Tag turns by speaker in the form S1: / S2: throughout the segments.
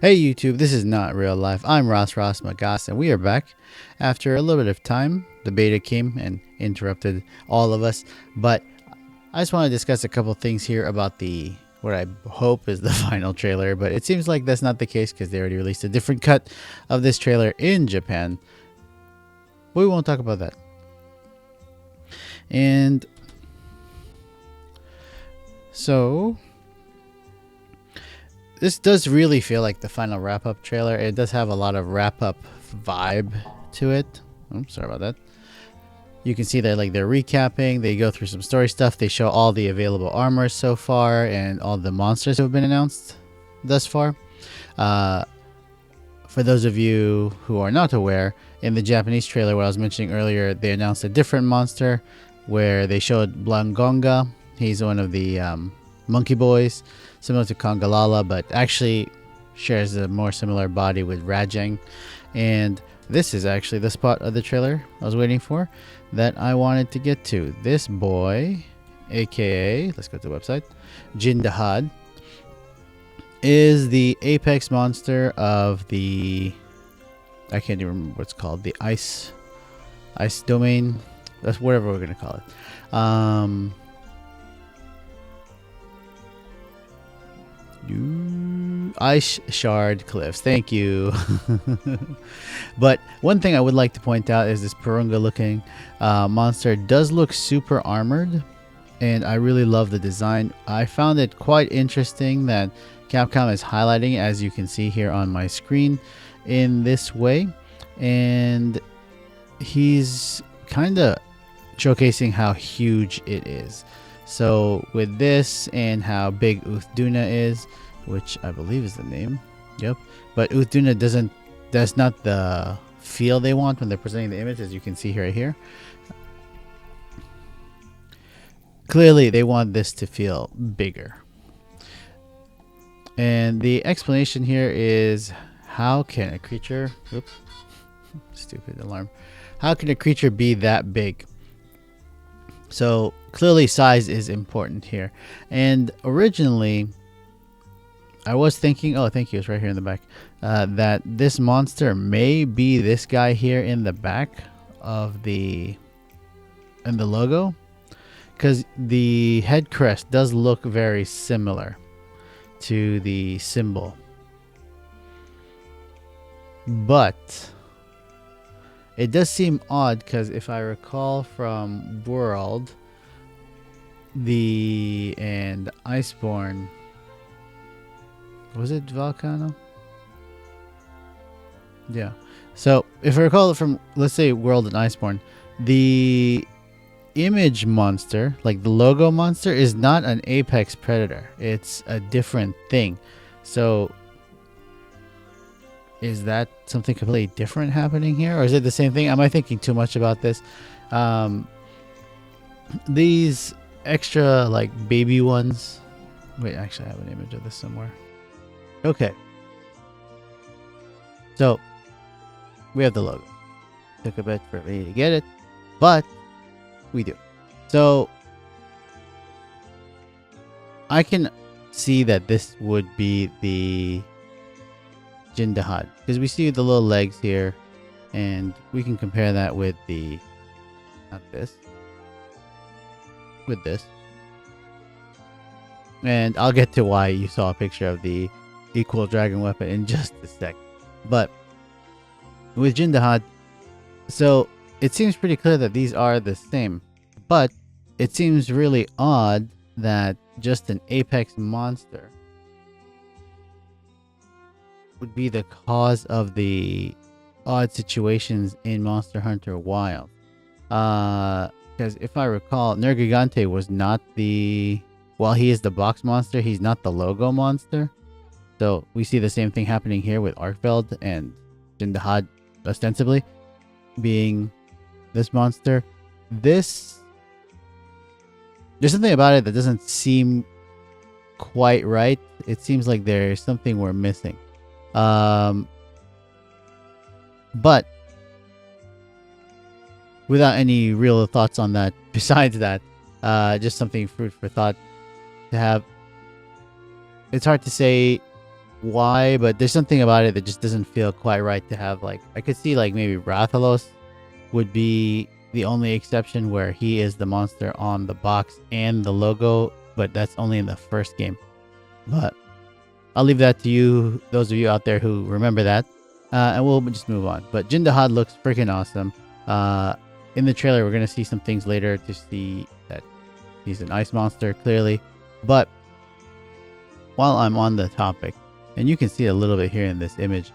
S1: Hey YouTube, this is not real life. I'm Rasras Magas, and we are back after a little bit of time. The beta came and interrupted all of us, but I just want to discuss a couple things here about the what I hope is the final trailer, but it seems like that's not the case because they already released a different cut of this trailer in Japan. We won't talk about that. And so this does really feel like the final wrap-up trailer. It does have a lot of wrap-up vibe to it. Oops, sorry about that. You can see that they're recapping. They go through some story stuff. They show all the available armors so far and all the monsters who have been announced thus far. For those of you who are not aware, in the Japanese trailer, what I was mentioning earlier, they announced a different monster where they showed Blangonga. He's one of the monkey boys, similar to Kongalala, but actually shares a more similar body with Rajang. And this is actually the spot of the trailer I was waiting for that I wanted to get to. This boy, aka, let's go to the website, Jin Dahaad, is the apex monster of the, I can't even remember what it's called, the ice domain. That's whatever we're going to call it. Iceshard Cliffs. Thank you. But one thing I would like to point out is this Purunga looking monster does look super armored, and I really love the design. I found it quite interesting that Capcom is highlighting it, as you can see here on my screen, in this way, and he's kind of showcasing how huge it is. So with this and how big Uthduna is, which I believe is the name, yep, but Uthduna that's not the feel they want when they're presenting the image, as you can see right here. Clearly they want this to feel bigger. And the explanation here is, how can a creature, oops, stupid alarm, how can a creature be that big? So clearly size is important here. And originally I was thinking, oh thank you, it's right here in the back, that this monster may be this guy here in the back of the logo, because the head crest does look very similar to the symbol. But it does seem odd, because if I recall from World, and Iceborne, was it Volcano? Yeah. So if I recall it from, let's say, World and Iceborne, the image monster, like the logo monster, is not an apex predator. It's a different thing. So is that something completely different happening here, or is it the same thing? Am I thinking too much about this? These extra baby ones, wait, actually I have an image of this somewhere. Okay, so we have the logo. Took a bit for me to get it, but we do. So I can see that this would be the Jin Dahaad, because we see the little legs here, and we can compare that with with this. And I'll get to why you saw a picture of the equal dragon weapon in just a sec. But with Jin Dahaad, so it seems pretty clear that these are the same, but it seems really odd that just an apex monster would be the cause of the odd situations in Monster Hunter Wilds. Because if I recall, Nergigante was not the... While he is the box monster, he's not the logo monster. So we see the same thing happening here with Arkveld and Jin Dahaad ostensibly being this monster. There's something about it that doesn't seem quite right. It seems like there's something we're missing. But without any real thoughts on that, besides that, just something food for thought to have. It's hard to say why, but there's something about it that just doesn't feel quite right to have. Like, I could see like maybe Rathalos would be the only exception where he is the monster on the box and the logo, but that's only in the first game. But I'll leave that to you, those of you out there who remember that, and we'll just move on. But Jin Dahaad looks freaking awesome. In the trailer, we're going to see some things later to see that he's an ice monster, clearly. But while I'm on the topic, and you can see a little bit here in this image,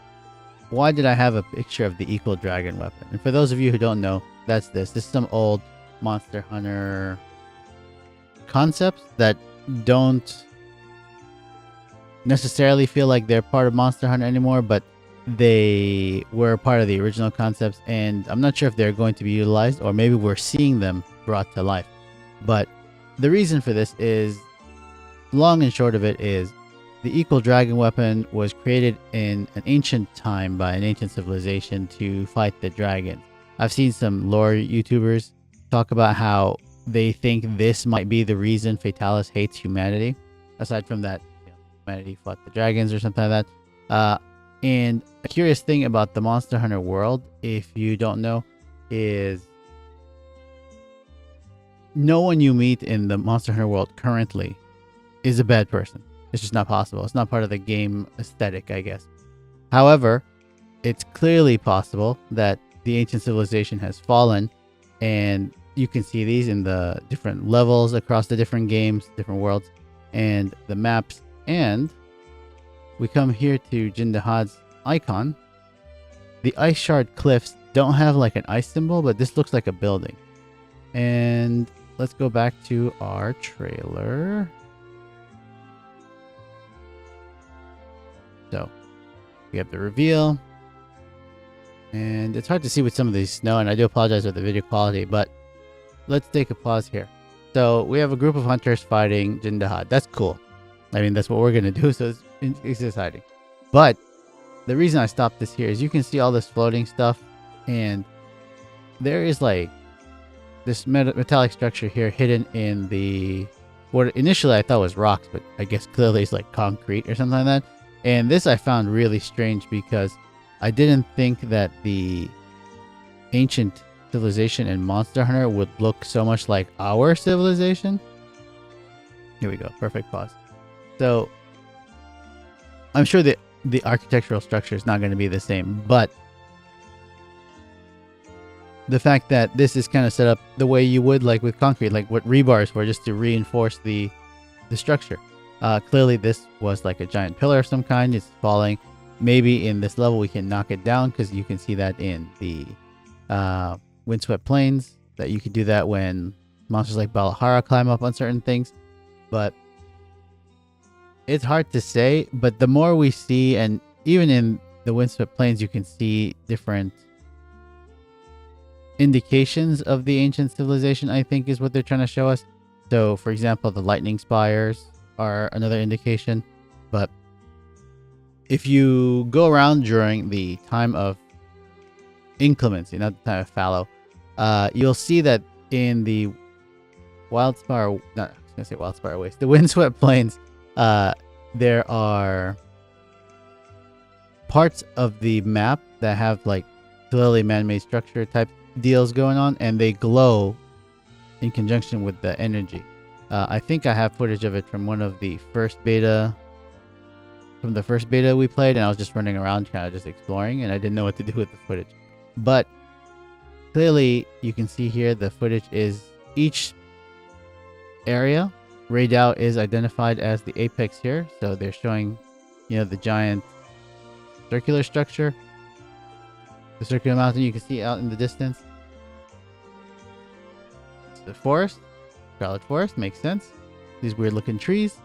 S1: why did I have a picture of the equal dragon weapon? And for those of you who don't know, that's this. This is some old Monster Hunter concepts that don't necessarily feel like they're part of Monster Hunter anymore, but they were part of the original concepts, and I'm not sure if they're going to be utilized, or maybe we're seeing them brought to life. But the reason for this is, long and short of it is, the equal dragon weapon was created in an ancient time by an ancient civilization to fight the dragons. I've seen some lore YouTubers talk about how they think this might be the reason Fatalis hates humanity, aside from that humanity fought the dragons or something like that. And a curious thing about the Monster Hunter world, if you don't know, is no one you meet in the Monster Hunter world currently is a bad person. It's just not possible. It's not part of the game aesthetic, I guess. However, it's clearly possible that the ancient civilization has fallen, and you can see these in the different levels across the different games, different worlds, and the maps. And we come here to Jin Dahaad's icon. The Iceshard Cliffs don't have like an ice symbol, but this looks like a building. And let's go back to our trailer. So we have the reveal, and it's hard to see with some of these snow, and I do apologize for the video quality, but let's take a pause here. So we have a group of hunters fighting Jin Dahaad. That's cool. I mean, that's what we're going to do, so it's exciting. But the reason I stopped this here is you can see all this floating stuff, and there is like this metallic structure here hidden in the, what initially I thought was rocks, but I guess clearly it's like concrete or something like that. And this I found really strange because I didn't think that the ancient civilization in Monster Hunter would look so much like our civilization. Here we go. Perfect pause. So I'm sure that the architectural structure is not going to be the same, but the fact that this is kind of set up the way you would like with concrete, like what rebars were, just to reinforce the structure. Clearly this was like a giant pillar of some kind. It's falling. Maybe in this level we can knock it down, because you can see that in the windswept plains, that you can do that when monsters like Balahara climb up on certain things. But it's hard to say. But the more we see, and even in the windswept plains, you can see different indications of the ancient civilization, I think is what they're trying to show us. So for example, the lightning spires are another indication. But if you go around during the time of inclemency, not the time of fallow, you'll see that in the wildspire, not I was gonna say wildspire waste, the windswept plains, there are parts of the map that have like clearly man-made structure type deals going on, and they glow in conjunction with the energy. I think I have footage of it from one of the first beta, from the first beta we played, and I was just running around kind of just exploring, and I didn't know what to do with the footage. But clearly you can see here the footage is each area rayed out is identified as the apex here. So they're showing, you know, the giant circular structure, the circular mountain you can see out in the distance. It's the forest, Scarlet Forest, makes sense. These weird looking trees,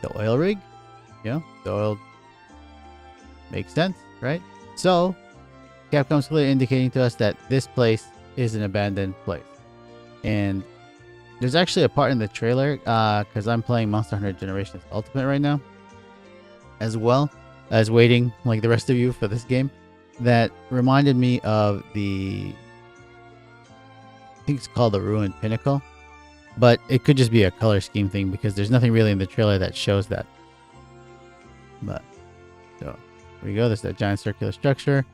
S1: the oil rig, the oil, makes sense, right? So Capcom's clearly indicating to us that this place is an abandoned place. And there's actually a part in the trailer, because I'm playing Monster Hunter Generations Ultimate right now, as well as waiting like the rest of you for this game, that reminded me of the, I think it's called the Ruined Pinnacle, but it could just be a color scheme thing, because there's nothing really in the trailer that shows that. But so here we go. There's that giant circular structure.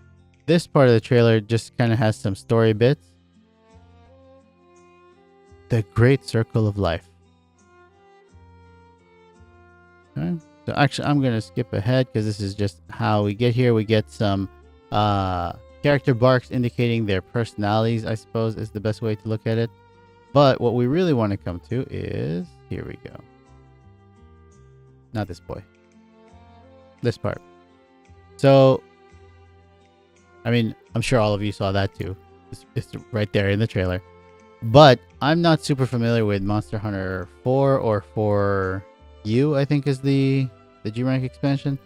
S1: This part of the trailer just kind of has some story bits. The Great Circle of Life. Okay. So actually, I'm going to skip ahead because this is just how we get here. We get some character barks indicating their personalities, I suppose, is the best way to look at it. But what we really want to come to is... Here we go. Not this boy. This part. So, I mean, I'm sure all of you saw that too. It's right there in the trailer. But I'm not super familiar with Monster Hunter 4 or 4U, I think is the G-Rank expansion.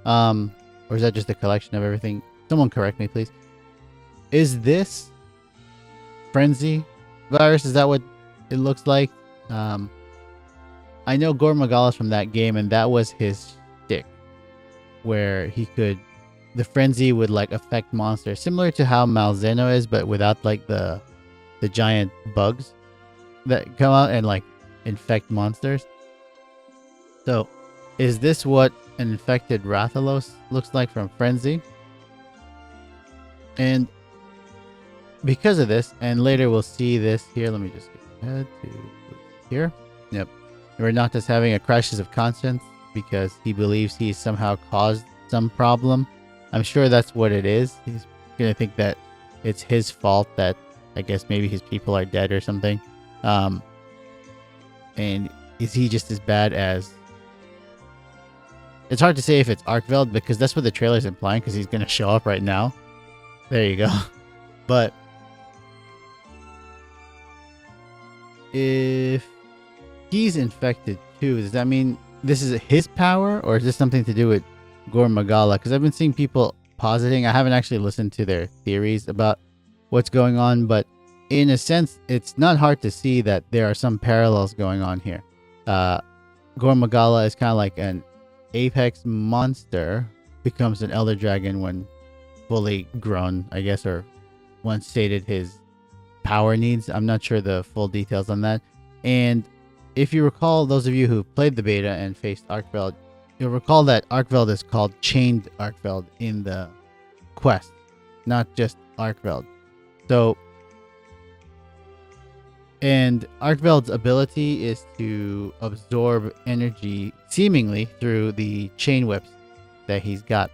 S1: Or is that just a collection of everything? Someone correct me, please. Is this Frenzy virus? Is that what it looks like? I know Gore Magala's from that game, and that was his stick, where he could, the frenzy would like affect monsters, similar to how Malzeno is, but without like the giant bugs that come out and like infect monsters. So, is this what an infected Rathalos looks like from Frenzy? And because of this, and later we'll see this here. Let me just get ahead to here. Yep. Renata's having a crisis of conscience because he believes he somehow caused some problem. I'm sure that's what it is. He's going to think that it's his fault that I guess maybe his people are dead or something. And is he just as bad as... It's hard to say if it's Arkveld because that's what the trailer's implying because he's going to show up right now. There you go. But if he's infected too, does that mean this is his power or is this something to do with Gore Magala? Because I've been seeing people positing. I haven't actually listened to their theories about what's going on, but in a sense, it's not hard to see that there are some parallels going on here. Gore Magala is kind of like an apex monster, becomes an elder dragon when fully grown, I guess, or once stated his power needs. I'm not sure the full details on that. And if you recall, those of you who played the beta and faced Arkveld, you'll recall that Arkveld is called Chained Arkveld in the quest, not just Arkveld. So, and Arkveld's ability is to absorb energy seemingly through the chain whips that he's got.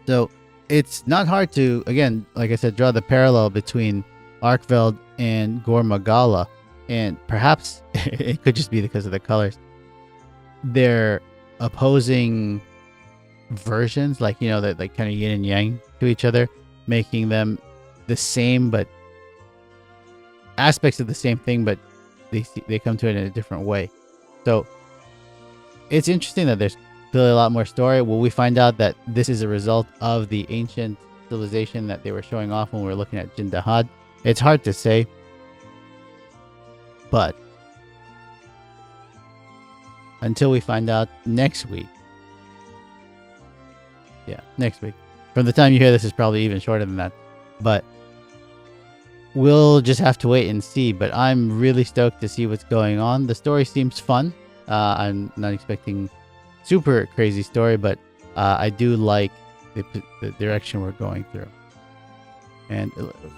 S1: So it's not hard to, again, like I said, draw the parallel between Arkveld and Gore Magala. And perhaps it could just be because of the colors. They're opposing versions, like, you know, that like kind of yin and yang to each other, making them the same, but aspects of the same thing, but they come to it in a different way. So it's interesting that there's clearly a lot more story. Will we find out that this is a result of the ancient civilization that they were showing off when we were looking at Jin Dahaad? It's hard to say, but until we find out next week. Yeah, next week. From the time you hear this is probably even shorter than that. But we'll just have to wait and see. But I'm really stoked to see what's going on. The story seems fun. I'm not expecting super crazy story, but I do like the direction we're going through. And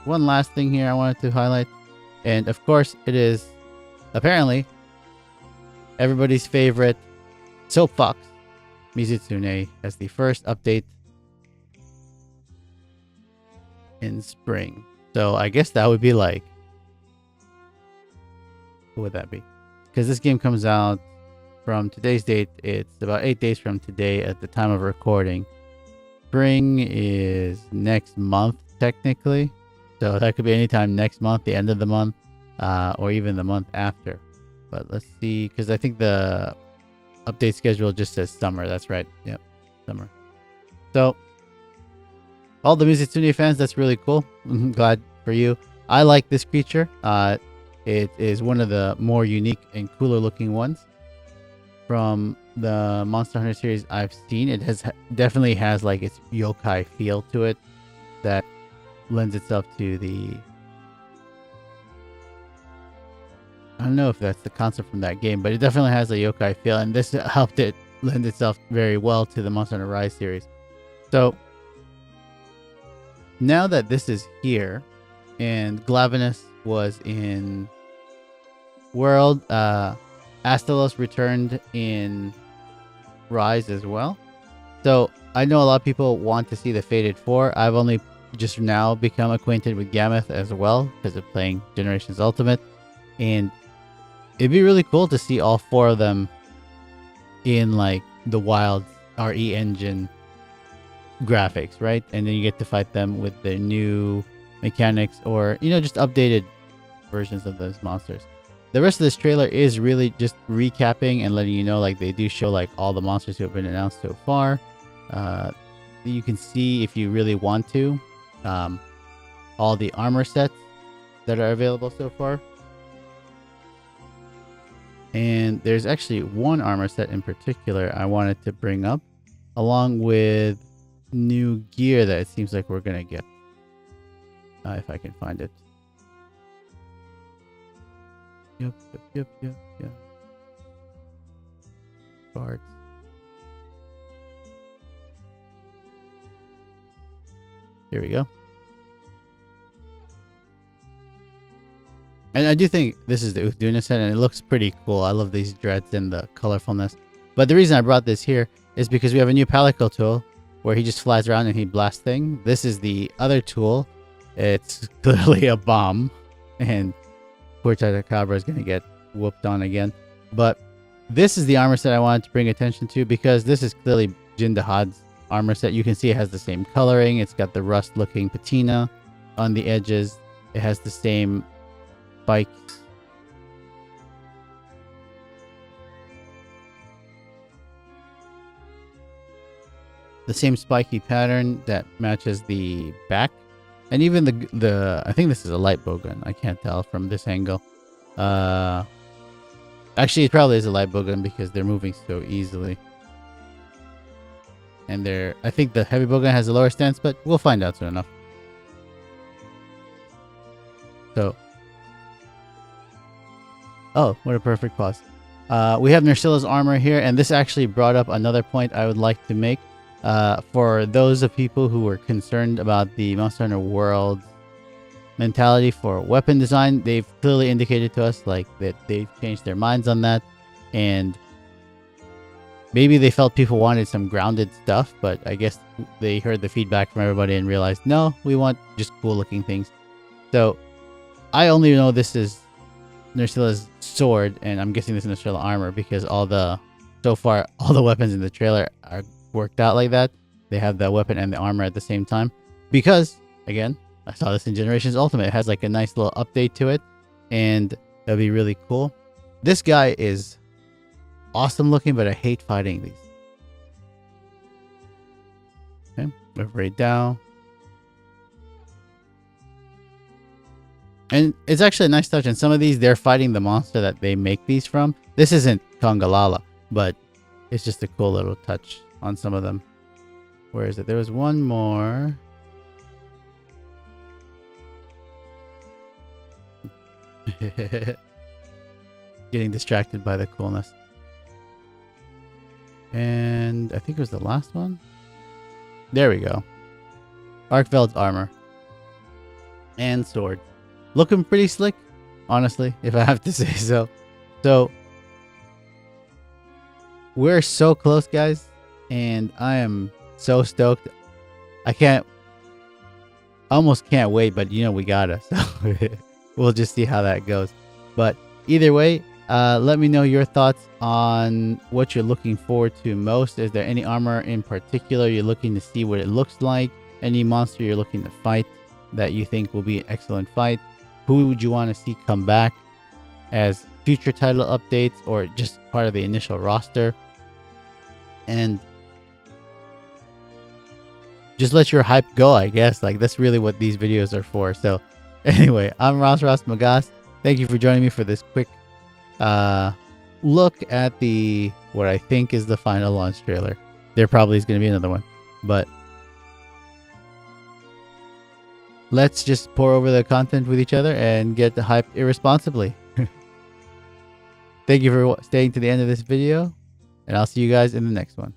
S1: one last thing here I wanted to highlight. And of course, it is apparently everybody's favorite soapbox, Mizutsune, as the first update in spring. So I guess that would be like, what would that be? Because this game comes out from today's date. It's about 8 days from today at the time of recording. Spring is next month, technically. So that could be anytime next month, the end of the month, or even the month after. But let's see, because I think the update schedule just says summer. That's right. Yep, summer. So all the Mizutsune fans, that's really cool. I'm glad for you. I like this creature. It is one of the more unique and cooler looking ones from the Monster Hunter series I've seen. It definitely has like its yokai feel to it that lends itself to the... I don't know if that's the concept from that game, but it definitely has a yokai feel, and this helped it lend itself very well to the Monster Hunter Rise series. So now that this is here, and Glavenus was in World, Astalos returned in Rise as well. So I know a lot of people want to see the Fated 4. I've only just now become acquainted with Gameth as well because of playing Generations Ultimate. And it'd be really cool to see all 4 of them in like the wild RE engine graphics, right? And then you get to fight them with the new mechanics or, you know, just updated versions of those monsters. The rest of this trailer is really just recapping and letting you know, like, they do show like all the monsters who have been announced so far. You can see, if you really want to, all the armor sets that are available so far. And there's actually one armor set in particular I wanted to bring up, along with new gear that it seems like we're gonna get. If I can find it. Yep. Parts. Here we go. And I do think this is the Uthduna set, and it looks pretty cool. I love these dreads and the colorfulness. But the reason I brought this here is because we have a new Palico tool where he just flies around and he blasts things. This is the other tool. It's clearly a bomb, and poor Chupacabra is going to get whooped on again. But this is the armor set I wanted to bring attention to, because this is clearly Jin Dahaad's armor set. You can see it has the same coloring. It's got the rust-looking patina on the edges. It has the same spikes. The same spiky pattern that matches the back. And even the I think this is a light bowgun. I can't tell from this angle. Actually, it probably is a light bowgun because they're moving so easily. And I think the heavy bowgun has a lower stance, but we'll find out soon enough. So, oh, what a perfect pause. We have Nersilla's armor here, and this actually brought up another point I would like to make. For those of people who were concerned about the Monster Hunter World mentality for weapon design, they've clearly indicated to us like that they've changed their minds on that, and maybe they felt people wanted some grounded stuff, but I guess they heard the feedback from everybody and realized, no, we want just cool looking things. So I only know this is Nersilla's sword, and I'm guessing this is Nersilla armor because so far all the weapons in the trailer are worked out like that. They have the weapon and the armor at the same time, because again, I saw this in Generations Ultimate. It has like a nice little update to it, and that'd be really cool. This guy is awesome looking, but I hate fighting these. Okay, move right down. And it's actually a nice touch. And some of these, they're fighting the monster that they make these from. This isn't Kongalala, but it's just a cool little touch on some of them. Where is it? There was one more. Getting distracted by the coolness. And I think it was the last one. There we go. Arkveld's armor. And sword. Looking pretty slick, honestly, if I have to say so. So, we're so close, guys. And I am so stoked. I almost can't wait, but you know we gotta. So we'll just see how that goes. But either way, let me know your thoughts on what you're looking forward to most. Is there any armor in particular you're looking to see what it looks like? Any monster you're looking to fight that you think will be an excellent fight? Who would you want to see come back as future title updates or just part of the initial roster? And just let your hype go, I guess. Like, that's really what these videos are for. So anyway, I'm Rasras Magas. Thank you for joining me for this quick look at what I think is the final launch trailer. There probably is going to be another one, but let's just pour over the content with each other and get the hype irresponsibly. Thank you for staying to the end of this video. And I'll see you guys in the next one.